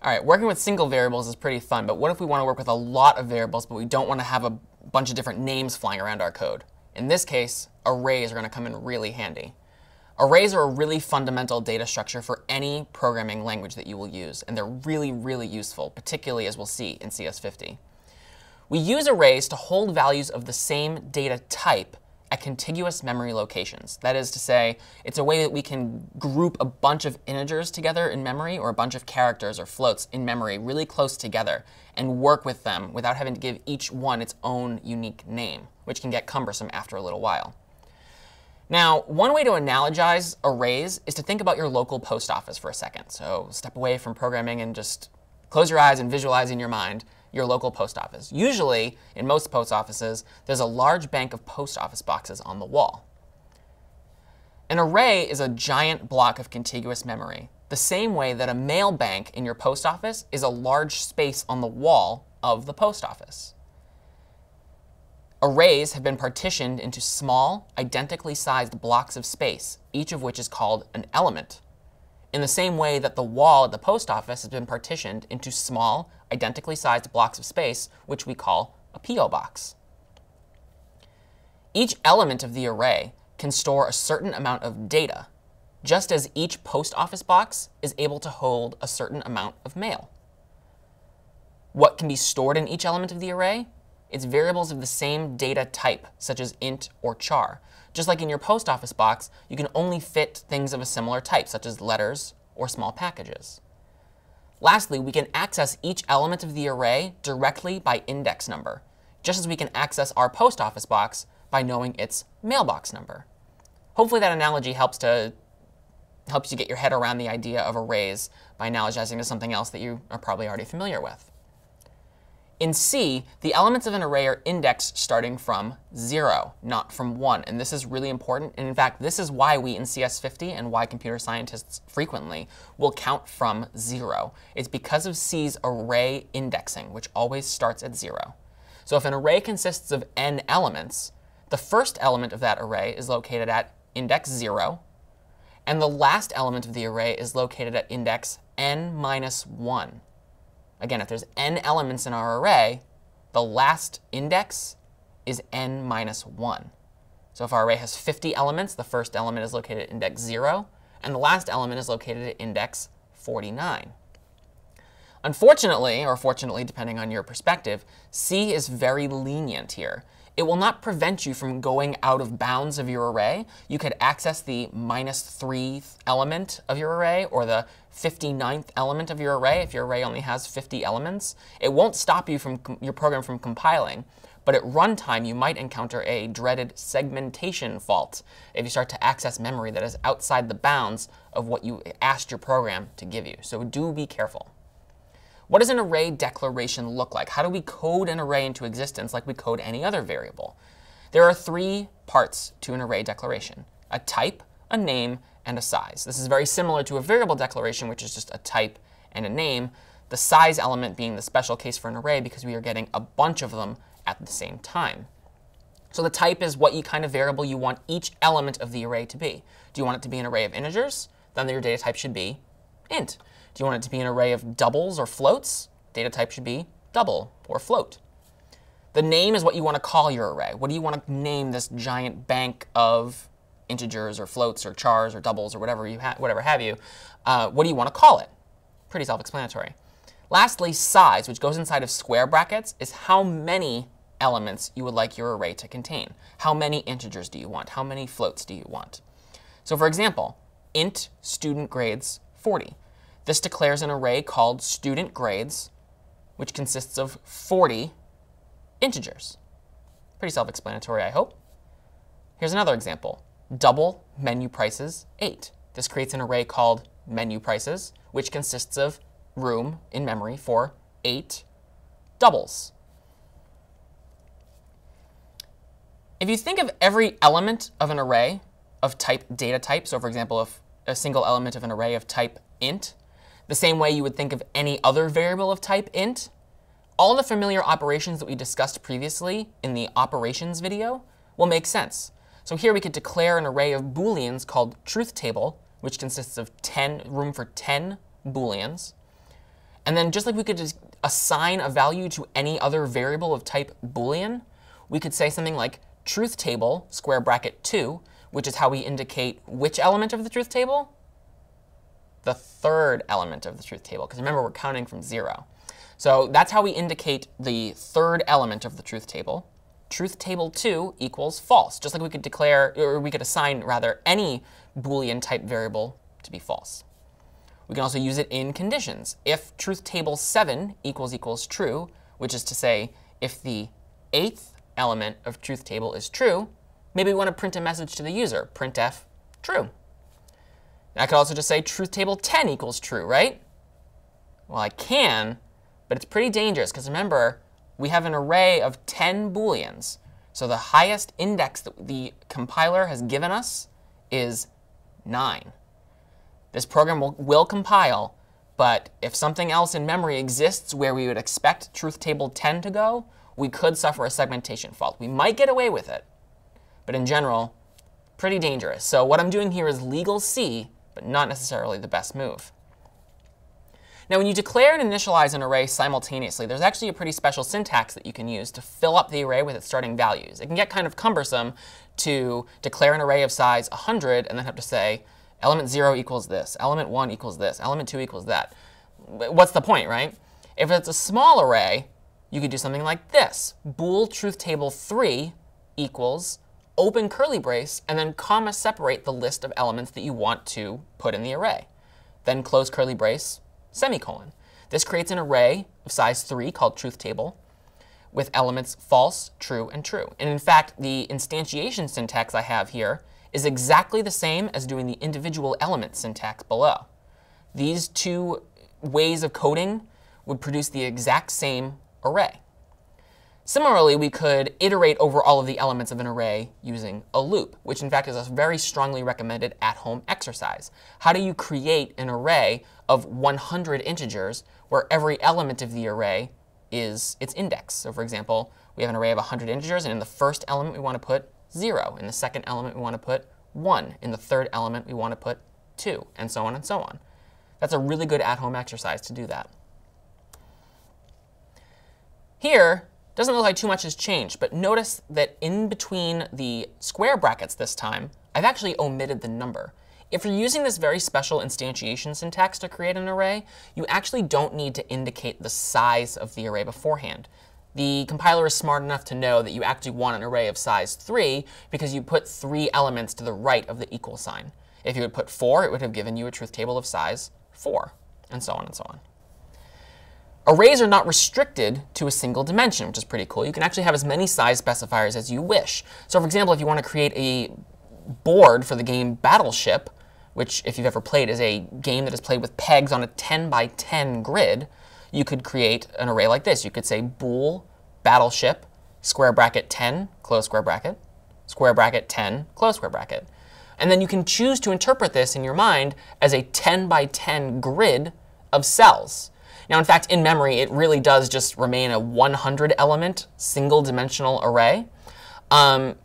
All right, working with single variables is pretty fun, but what if we want to work with a lot of variables, but we don't want to have a bunch of different names flying around our code? In this case, arrays are going to come in really handy. Arrays are a really fundamental data structure for any programming language that you will use, and they're really, really useful, particularly as we'll see in CS50. We use arrays to hold values of the same data type at contiguous memory locations. That is to say, it's a way that we can group a bunch of integers together in memory, or a bunch of characters or floats in memory really close together, and work with them without having to give each one its own unique name, which can get cumbersome after a little while. Now, one way to analogize arrays is to think about your local post office for a second. So step away from programming and just close your eyes and visualize in your mind your local post office. Usually, in most post offices, there's a large bank of post office boxes on the wall. An array is a giant block of contiguous memory, the same way that a mail bank in your post office is a large space on the wall of the post office. Arrays have been partitioned into small, identically sized blocks of space, each of which is called an element, in the same way that the wall at the post office has been partitioned into small, identically sized blocks of space, which we call a PO box. Each element of the array can store a certain amount of data, just as each post office box is able to hold a certain amount of mail. What can be stored in each element of the array? It's variables of the same data type, such as int or char. Just like in your post office box, you can only fit things of a similar type, such as letters or small packages. Lastly, we can access each element of the array directly by index number, just as we can access our post office box by knowing its mailbox number. Hopefully that analogy helps you get your head around the idea of arrays by analogizing to something else that you are probably already familiar with. In C, the elements of an array are indexed starting from 0, not from 1. And this is really important. And in fact, this is why we in CS50 and why computer scientists frequently will count from 0. It's because of C's array indexing, which always starts at 0. So if an array consists of n elements, the first element of that array is located at index 0. And the last element of the array is located at index n minus 1. Again, if there's n elements in our array, the last index is n minus 1. So if our array has 50 elements, the first element is located at index 0, and the last element is located at index 49. Unfortunately, or fortunately, depending on your perspective, C is very lenient here. It will not prevent you from going out of bounds of your array. You could access the -3th element of your array or the 59th element of your array if your array only has 50 elements. It won't stop you from your program from compiling, but at runtime you might encounter a dreaded segmentation fault if you start to access memory that is outside the bounds of what you asked your program to give you. So do be careful. What does an array declaration look like? How do we code an array into existence like we code any other variable? There are 3 parts to an array declaration: a type, a name, and a size. This is very similar to a variable declaration, which is just a type and a name, the size element being the special case for an array because we are getting a bunch of them at the same time. So the type is what kind of variable you want each element of the array to be. Do you want it to be an array of integers? Then your data type should be int. Do you want it to be an array of doubles or floats? Data type should be double or float. The name is what you want to call your array. What do you want to name this giant bank of integers or floats or chars or doubles or whatever have you? What do you want to call it? Pretty self-explanatory. Lastly, size, which goes inside of square brackets, is how many elements you would like your array to contain. How many integers do you want? How many floats do you want? So for example, int student grades 40. This declares an array called student grades, which consists of 40 integers. Pretty self-explanatory, I hope. Here's another example. Double menu prices 8. This creates an array called menu prices, which consists of room in memory for 8 doubles. If you think of every element of an array of type data type, so for example, if a single element of an array of type int, the same way you would think of any other variable of type int, all the familiar operations that we discussed previously in the operations video will make sense. So here we could declare an array of booleans called truth table, which consists of room for 10 booleans. And then just like we could just assign a value to any other variable of type Boolean, we could say something like truth table square bracket 2, which is how we indicate which element of the truth table? The third element of the truth table, because remember, we're counting from 0. So that's how we indicate the third element of the truth table. Truth table 2 equals false, just like we could declare, or we could assign, rather, any Boolean type variable to be false. We can also use it in conditions. If truth table 7 equals true, which is to say, if the 8th element of truth table is true, maybe we want to print a message to the user, printf true. And I could also just say truth table 10 equals true, right? Well, I can, but it's pretty dangerous, because remember, we have an array of 10 Booleans. So the highest index that the compiler has given us is 9. This program will compile, but if something else in memory exists where we would expect truth table 10 to go, we could suffer a segmentation fault. We might get away with it, but in general, pretty dangerous. So what I'm doing here is legal C, but not necessarily the best move. Now, when you declare and initialize an array simultaneously, there's actually a pretty special syntax that you can use to fill up the array with its starting values. It can get kind of cumbersome to declare an array of size 100 and then have to say, element 0 equals this, element 1 equals this, element 2 equals that. What's the point, right? If it's a small array, you could do something like this. Bool truth table 3 equals open curly brace, and then comma separate the list of elements that you want to put in the array. Then close curly brace, semicolon. This creates an array of size 3 called truth table with elements false, true, and true. And in fact, the instantiation syntax I have here is exactly the same as doing the individual element syntax below. These two ways of coding would produce the exact same array. Similarly, we could iterate over all of the elements of an array using a loop, which in fact is a very strongly recommended at-home exercise. How do you create an array of 100 integers where every element of the array is its index? So for example, we have an array of 100 integers, and in the first element we want to put 0. In the second element we want to put 1. In the third element we want to put 2, and so on and so on. That's a really good at-home exercise to do that. Here, doesn't look like too much has changed, but notice that in between the square brackets this time, I've actually omitted the number. If you're using this very special instantiation syntax to create an array, you actually don't need to indicate the size of the array beforehand. The compiler is smart enough to know that you actually want an array of size 3 because you put 3 elements to the right of the equal sign. If you had put 4, it would have given you a truth table of size 4, and so on and so on. Arrays are not restricted to a single dimension, which is pretty cool. You can actually have as many size specifiers as you wish. So for example, if you want to create a board for the game Battleship, which if you've ever played is a game that is played with pegs on a 10 by 10 grid, you could create an array like this. You could say bool Battleship square bracket 10, close square bracket 10, close square bracket. And then you can choose to interpret this in your mind as a 10 by 10 grid of cells. Now, in fact, in memory, it really does just remain a 100-element single-dimensional array. And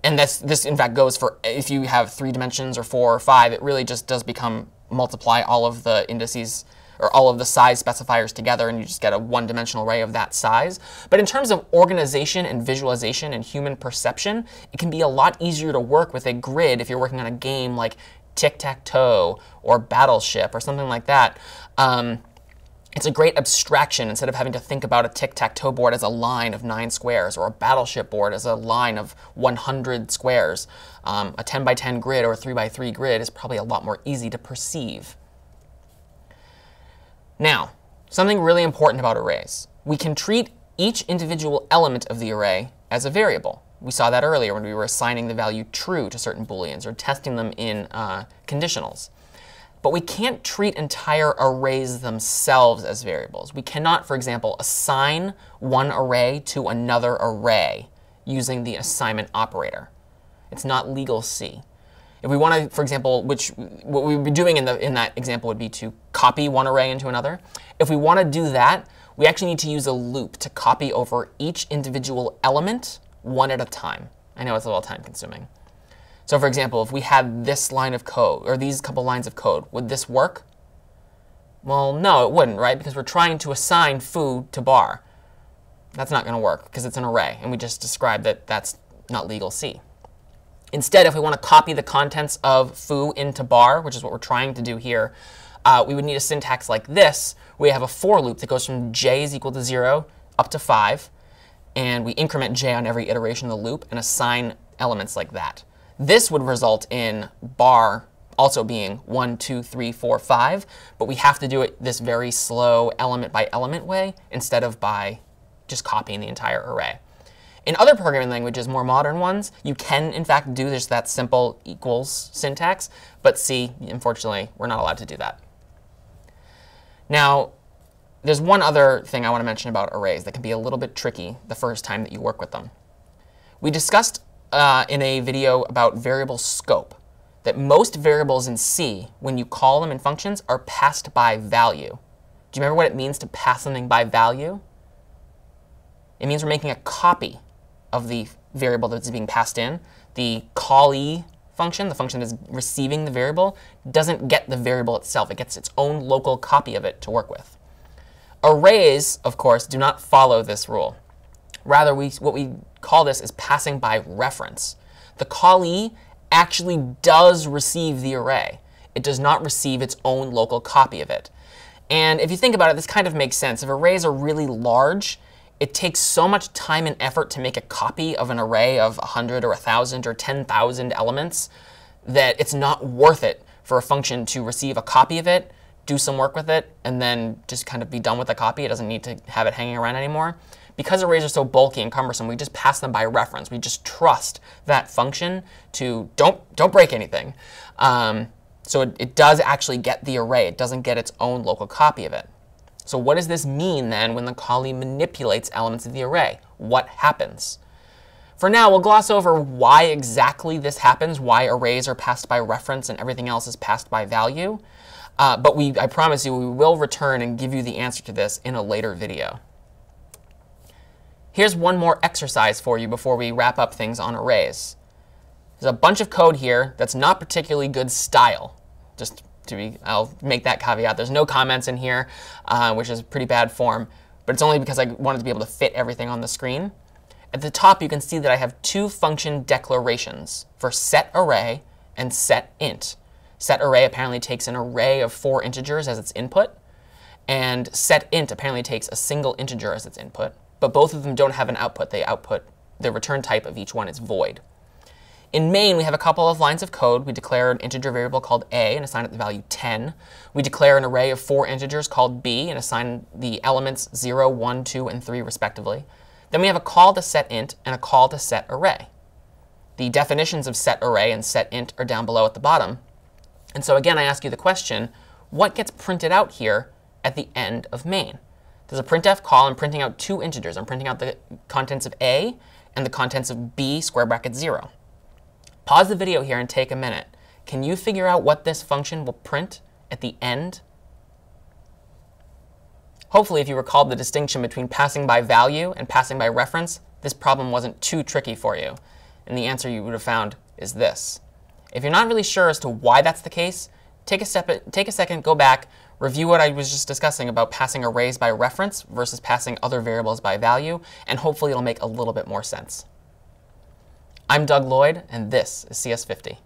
this, in fact, goes for if you have 3 dimensions or 4 or 5, it really just does become multiply all of the indices or all of the size specifiers together, and you just get a one-dimensional array of that size. But in terms of organization and visualization and human perception, it can be a lot easier to work with a grid if you're working on a game like Tic-Tac-Toe or Battleship or something like that. It's a great abstraction instead of having to think about a tic-tac-toe board as a line of 9 squares or a Battleship board as a line of 100 squares. A 10 by 10 grid or a 3 by 3 grid is probably a lot more easy to perceive. Now, something really important about arrays. We can treat each individual element of the array as a variable. We saw that earlier when we were assigning the value true to certain Booleans or testing them in conditionals. But we can't treat entire arrays themselves as variables. We cannot, for example, assign one array to another array using the assignment operator. It's not legal C. If we want to, for example, what we would be doing in that example would be to copy one array into another. If we want to do that, we actually need to use a loop to copy over each individual element one at a time. I know it's a little time consuming. So for example, if we had this line of code, or these couple lines of code, would this work? Well, no, it wouldn't, right? Because we're trying to assign foo to bar. That's not going to work because it's an array, and we just described that that's not legal C. Instead, if we want to copy the contents of foo into bar, which is what we're trying to do here, we would need a syntax like this. We have a for loop that goes from j is equal to 0 up to 5, and we increment j on every iteration of the loop and assign elements like that. This would result in bar also being 1, 2, 3, 4, 5, but we have to do it this very slow element by element way instead of by just copying the entire array. In other programming languages, more modern ones, you can, in fact, do just that simple equals syntax. But C, unfortunately, we're not allowed to do that. Now, there's one other thing I want to mention about arrays that can be a little bit tricky the first time that you work with them. We discussed in a video about variable scope that most variables in C, when you call them in functions, are passed by value. Do you remember what it means to pass something by value? It means we're making a copy of the variable that's being passed in. The callee function, the function that's receiving the variable, doesn't get the variable itself. It gets its own local copy of it to work with. Arrays, of course, do not follow this rule. Rather, what we call this is passing by reference. The callee actually does receive the array. It does not receive its own local copy of it. And if you think about it, this kind of makes sense. If arrays are really large, it takes so much time and effort to make a copy of an array of 100 or 1,000 or 10,000 elements that it's not worth it for a function to receive a copy of it, do some work with it, and then just kind of be done with the copy. It doesn't need to have it hanging around anymore. Because arrays are so bulky and cumbersome, we just pass them by reference. We just trust that function to don't break anything. So it does actually get the array. It doesn't get its own local copy of it. So what does this mean then when the callee manipulates elements of the array? What happens? For now, we'll gloss over why exactly this happens, why arrays are passed by reference and everything else is passed by value. But I promise you, we will return and give you the answer to this in a later video. Here's one more exercise for you before we wrap up things on arrays. There's a bunch of code here that's not particularly good style. I'll make that caveat. There's no comments in here, which is pretty bad form. But it's only because I wanted to be able to fit everything on the screen. At the top, you can see that I have two function declarations for setArray and setInt. SetArray apparently takes an array of 4 integers as its input. And setInt apparently takes a single integer as its input. But both of them don't have an output. The return type of each one is void. In main, we have a couple of lines of code. We declare an integer variable called a and assign it the value 10. We declare an array of 4 integers called b and assign the elements 0, 1, 2, and 3 respectively. Then we have a call to setInt and a call to setArray. The definitions of setArray and setInt are down below at the bottom. And so again, I ask you the question, what gets printed out here at the end of main? There's a printf call. I'm printing out 2 integers. I'm printing out the contents of a and the contents of b square bracket 0. Pause the video here and take a minute. Can you figure out what this function will print at the end? Hopefully, if you recalled the distinction between passing by value and passing by reference, this problem wasn't too tricky for you. And the answer you would have found is this. If you're not really sure as to why that's the case, take a second, go back, review what I was just discussing about passing arrays by reference versus passing other variables by value, and hopefully it'll make a little bit more sense. I'm Doug Lloyd, and this is CS50.